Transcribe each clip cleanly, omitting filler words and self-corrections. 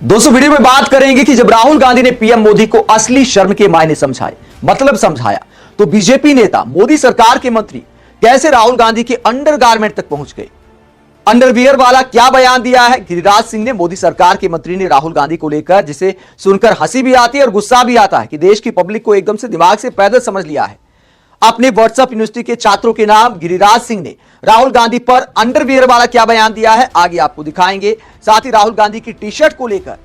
दोस्तों वीडियो में बात करेंगे कि जब राहुल गांधी ने पीएम मोदी को असली शर्म के मायने समझाए, मतलब समझाया, तो बीजेपी नेता, मोदी सरकार के मंत्री कैसे राहुल गांधी के अंडरगारमेंट तक पहुंच गए। अंडरवियर वाला क्या बयान दिया है गिरिराज सिंह ने। मोदी सरकार के मंत्री ने राहुल गांधी को लेकर, जिसे सुनकर हंसी भी आती है और गुस्सा भी आता है कि देश की पब्लिक को एकदम से दिमाग से पैदल समझ लिया है। अपने व्हाट्सएप यूनिवर्सिटी के छात्रों के नाम गिरिराज सिंह ने राहुल गांधी पर अंडरवियर वाला क्या बयान दिया है, आगे आपको दिखाएंगे। साथ ही राहुल गांधी की टी शर्ट को लेकर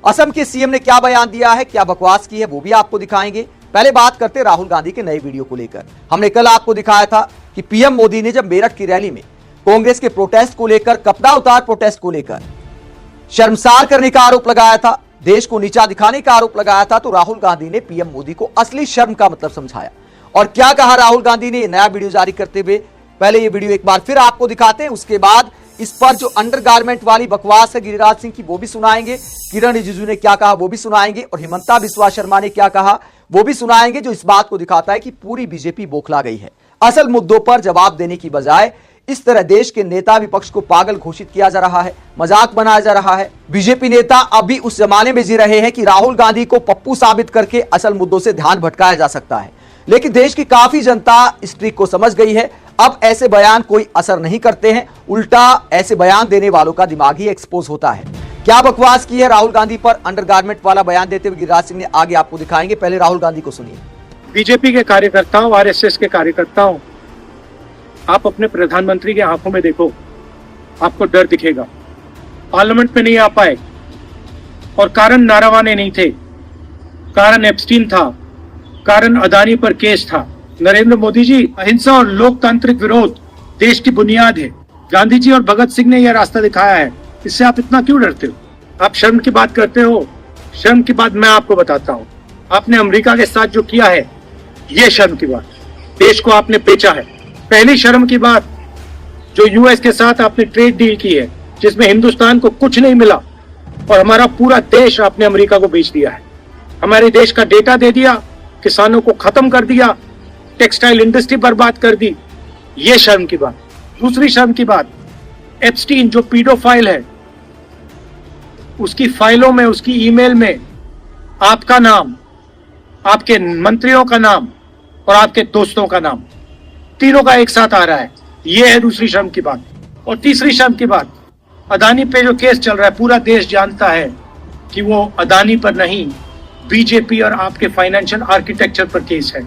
असम के सीएम ने क्या बयान दिया है, क्या बकवास की है, वो भी आपको दिखाएंगे। पहले बात करते राहुल गांधी के नए वीडियो को लेकर। हमने कल आपको दिखाया था कि पीएम मोदी ने जब मेरठ की रैली में कांग्रेस के प्रोटेस्ट को लेकर, कपड़ा उतार प्रोटेस्ट को लेकर शर्मसार करने का आरोप लगाया था, देश को नीचा दिखाने का आरोप लगाया था, तो राहुल गांधी ने पीएम मोदी को असली शर्म का मतलब समझाया। और क्या कहा राहुल गांधी ने, नया वीडियो जारी करते हुए पहले ये वीडियो एक बार फिर आपको दिखाते हैं, उसके बाद इस पर जो अंडरगारमेंट वाली बकवास है गिरिराज सिंह की वो भी सुनाएंगे, किरण रिजिजू ने क्या कहा वो भी सुनाएंगे, और हिमंता बिस्वा शर्मा ने क्या कहा वो भी सुनाएंगे, जो इस बात को दिखाता है कि पूरी बीजेपी बौखला गई है। असल मुद्दों पर जवाब देने की बजाय इस तरह देश के नेता विपक्ष को पागल घोषित किया जा रहा है, मजाक बनाया जा रहा है। बीजेपी नेता अभी उस जमाने में जी रहे हैं कि राहुल गांधी को पप्पू साबित करके असल मुद्दों से ध्यान भटकाया जा सकता है, लेकिन देश की काफी जनता इस ट्रिक को समझ गई है। अब ऐसे बयान कोई असर नहीं करते हैं, उल्टा ऐसे बयान देने वालों का दिमाग ही एक्सपोज होता है। क्या बकवास की है राहुल गांधी पर अंडरगारमेंट वाला बयान देते हुए गिरिराज सिंह ने, आगे आपको दिखाएंगे। पहले राहुल गांधी को सुनिए। बीजेपी के कार्यकर्ताओं, आरएसएस के कार्यकर्ताओं, आप अपने प्रधानमंत्री के आंखों में देखो, आपको डर दिखेगा। पार्लियामेंट में नहीं आ पाए और कारण नारावाने नहीं थे, कारण एप्स्टीन था, कारण अदानी पर केस था। नरेंद्र मोदी जी, अहिंसा और लोकतांत्रिक विरोध देश की बुनियाद है। गांधी जी और भगत सिंह ने यह रास्ता दिखाया है, इससे आप इतना क्यों डरते हो? आप शर्म की बात करते हो, शर्म की बात मैं आपको बताता हूँ। आपने अमेरिका के साथ जो किया है, ये शर्म की बात, देश को आपने बेचा है। पहली शर्म की बात, जो यूएस के साथ आपने ट्रेड डील की है, जिसमें हिंदुस्तान को कुछ नहीं मिला और हमारा पूरा देश आपने अमेरिका को बेच दिया है। हमारे देश का डेटा दे दिया, किसानों को खत्म कर दिया, टेक्सटाइल इंडस्ट्री बर्बाद कर दी, ये शर्म की बात। दूसरी शर्म की बात, एप्स्टीन जो पीडोफाइल है, उसकी फाइलों में, उसकी ईमेल में आपका नाम, आपके मंत्रियों का नाम और आपके दोस्तों का नाम, तीनों का एक साथ आ रहा है। ये है दूसरी शर्म की बात। और तीसरी शर्म की बात, अदानी पे जो केस चल रहा है, पूरा देश जानता है कि वो अदानी पर नहीं, बीजेपी और आपके फाइनेंशियल आर्किटेक्चर पर केस है।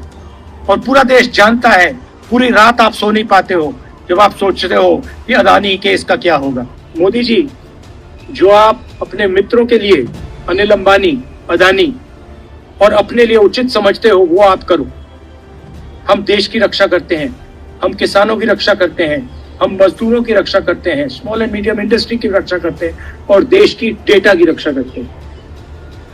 और पूरा देश जानता है, पूरी रात आप सो नहीं पाते हो जब आप सोचते हो कि अदानी केस का क्या होगा। मोदी जी, जो आप अपने मित्रों के लिए, अनिल अंबानी, अदानी, और अपने लिए उचित समझते हो, वो आप करो। हम देश की रक्षा करते हैं, हम किसानों की रक्षा करते हैं, हम मजदूरों की रक्षा करते हैं, स्मॉल एंड मीडियम इंडस्ट्री की रक्षा करते हैं और देश की डेटा की रक्षा करते हैं।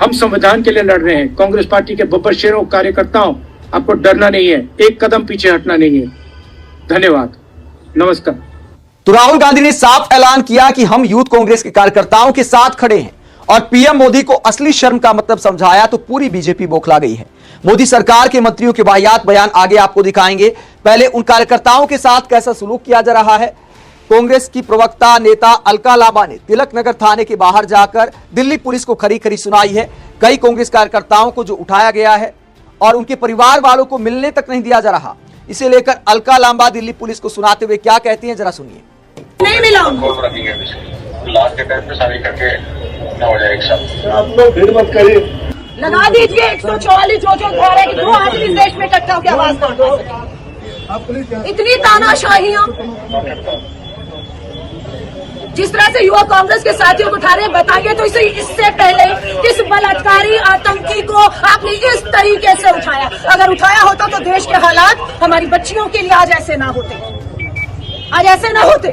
हम संविधान के लिए लड़ रहे हैं। कांग्रेस पार्टी के बब्बर शेरों, कार्यकर्ताओं, आपको डरना नहीं है, एक कदम पीछे हटना नहीं है। धन्यवाद, नमस्कार। तो राहुल गांधी ने साफ ऐलान किया कि हम यूथ कांग्रेस के कार्यकर्ताओं के साथ खड़े हैं और पीएम मोदी को असली शर्म का मतलब समझाया, तो पूरी बीजेपी बौखला गई है। मोदी सरकार के मंत्रियों के वाहियात बयान आगे आपको दिखाएंगे। पहले उन कार्यकर्ताओं के साथ कैसा सलूक किया जा रहा है। कांग्रेस की प्रवक्ता नेता अलका लांबा ने तिलक नगर थाने के बाहर जाकर दिल्ली पुलिस को खरी खरी सुनाई है। कई कांग्रेस कार्यकर्ताओं को जो उठाया गया है और उनके परिवार वालों को मिलने तक नहीं दिया जा रहा, इसे लेकर अलका लांबा दिल्ली पुलिस को सुनाते हुए क्या कहती हैं, जरा सुनिए। नहीं मिला लास्ट के टाइम पे सारी करके ना हो जाए एक साथ। आप लोग भीड़ मत करिए, लगा दीजिए 144 जो धारा की, दो आदमी इस देश में इकट्ठा होकर आवाज ना उठा सके। इतनी तानाशाहियां जिस तरह से युवा कांग्रेस के साथियों को उठा रहे हैं, बताइए तो इससे पहले किस बलात्कारी आतंकी को आपने इस तरीके से उठाया? अगर उठाया होता तो देश के हालात हमारी बच्चियों के लिए आज ऐसे ना होते, आज ऐसे ना होते।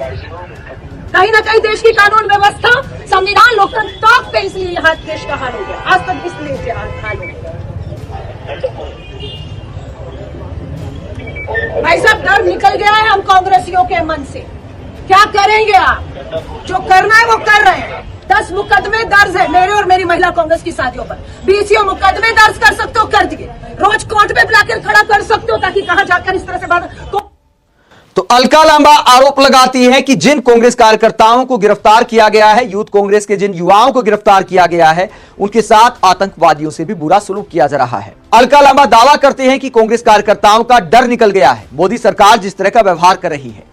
कहीं ना कहीं देश की कानून व्यवस्था, संविधान, लोकतंत्र टॉप पे, इसलिए यहाँ देश का हाल हो गया, आज तक इसलिए हाल हो गया। भाई साहब, डर निकल गया है हम कांग्रेसियों के मन से। क्या करेंगे आप? जो करना है वो कर रहे हैं। 10 मुकदमे दर्ज है मेरे और मेरी महिला कांग्रेस की साथियों पर। 20 मुकदमे दर्ज कर सकते हो, कर दिए। रोज कोर्ट में बुलाकर खड़ा कर सकते हो, ताकि कहां जाकर इस तरह से बात। तो अलका लांबा आरोप लगाती है कि जिन कांग्रेस कार्यकर्ताओं को गिरफ्तार किया गया है, यूथ कांग्रेस के जिन युवाओं को गिरफ्तार किया गया है, उनके साथ आतंकवादियों से भी बुरा सलूक किया जा रहा है। अलका लांबा दावा करते हैं कि कांग्रेस कार्यकर्ताओं का डर निकल गया है मोदी सरकार जिस तरह का व्यवहार कर रही है।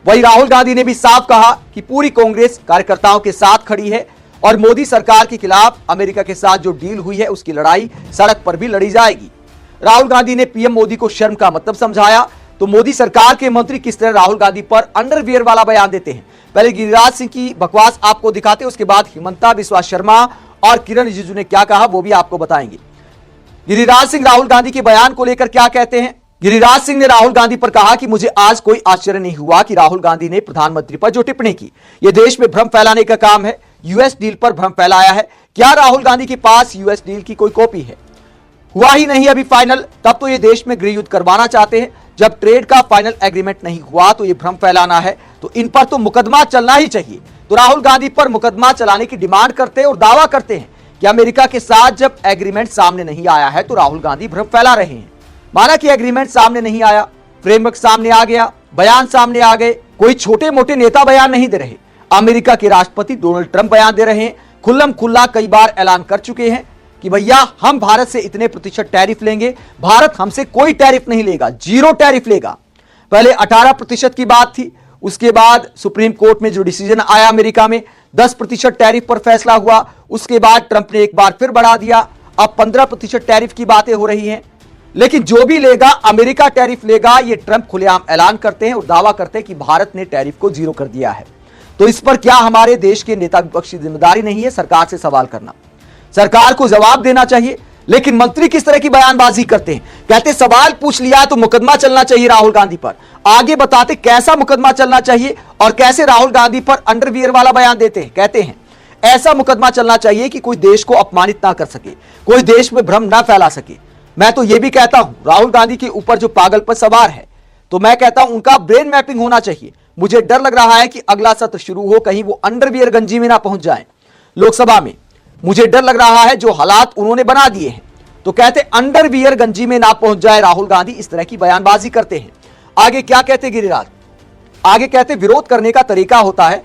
वहीं राहुल गांधी ने भी साफ कहा कि पूरी कांग्रेस कार्यकर्ताओं के साथ खड़ी है और मोदी सरकार के खिलाफ अमेरिका के साथ जो डील हुई है उसकी लड़ाई सड़क पर भी लड़ी जाएगी। राहुल गांधी ने पीएम मोदी को शर्म का मतलब समझाया। तो मोदी सरकार के मंत्री किस तरह राहुल गांधी पर अंडरवियर वाला बयान देते हैं। पहले गिरिराज सिंह की बकवास आपको दिखाते हैं, उसके बाद हिमंता बिस्वा शर्मा और किरण रिजिजू ने क्या कहा वो भी आपको बताएंगे। गिरिराज सिंह राहुल गांधी के बयान को लेकर क्या कहते हैं। गिरिराज सिंह ने राहुल गांधी पर कहा कि मुझे आज कोई आश्चर्य नहीं हुआ कि राहुल गांधी ने प्रधानमंत्री पर जो टिप्पणी की, यह देश में भ्रम फैलाने का काम है। यूएस डील पर भ्रम फैलाया है। क्या राहुल गांधी के पास यूएस डील की कोई कॉपी है? हुआ ही नहीं अभी फाइनल, तब तो ये देश में गृह युद्ध करवाना चाहते हैं। जब ट्रेड का फाइनल एग्रीमेंट नहीं हुआ तो ये भ्रम फैलाना है, तो इन पर तो मुकदमा चलना ही चाहिए। तो राहुल गांधी पर मुकदमा चलाने की डिमांड करते हैं और दावा करते हैं कि अमेरिका के साथ जब एग्रीमेंट सामने नहीं आया है तो राहुल गांधी भ्रम फैला रहे हैं। माना कि एग्रीमेंट सामने नहीं आया, फ्रेमवर्क सामने आ गया, बयान सामने आ गए, कोई छोटे मोटे नेता बयान नहीं दे रहे। अमेरिका के राष्ट्रपति डोनाल्ड ट्रंप बयान दे रहे हैं, खुल्लम खुल्ला कई बार ऐलान कर चुके हैं कि भैया हम भारत से इतने प्रतिशत टैरिफ लेंगे, भारत हमसे कोई टैरिफ नहीं लेगा, जीरो टैरिफ लेगा। पहले 18% की बात थी, उसके बाद सुप्रीम कोर्ट में जो डिसीजन आया अमेरिका में 10% टैरिफ पर फैसला हुआ, उसके बाद ट्रंप ने एक बार फिर बढ़ा दिया, अब 15% टैरिफ की बातें हो रही हैं। लेकिन जो भी लेगा अमेरिका टैरिफ लेगा, ये ट्रंप खुलेआम ऐलान करते हैं और दावा करते हैं कि भारत ने टैरिफ को जीरो कर दिया है। तो इस पर क्या हमारे देश के नेता विपक्ष की जिम्मेदारी नहीं है सरकार से सवाल करना? सरकार को जवाब देना चाहिए। लेकिन मंत्री किस तरह की बयानबाजी करते हैं, कहते सवाल पूछ लिया तो मुकदमा चलना चाहिए राहुल गांधी पर। आगे बताते कैसा मुकदमा चलना चाहिए और कैसे राहुल गांधी पर अंडरवियर वाला बयान देते हैं। कहते हैं ऐसा मुकदमा चलना चाहिए कि कोई देश को अपमानित ना कर सके, कोई देश में भ्रम ना फैला सके। मैं तो यह भी कहता हूं राहुल गांधी के ऊपर जो पागलपन सवार है, तो मैं कहता हूं उनका ब्रेन मैपिंग होना चाहिए। मुझे डर लग रहा है कि अगला सत्र शुरू हो कहीं वो अंडरवियर गंजी में ना पहुंच जाए लोकसभा में। मुझे डर लग रहा है जो हालात उन्होंने बना दिए हैं। तो कहते अंडरवियर गंजी में ना पहुंच जाए राहुल गांधी, इस तरह की बयानबाजी करते हैं। आगे क्या कहते गिरिराज? आगे कहते विरोध करने का तरीका होता है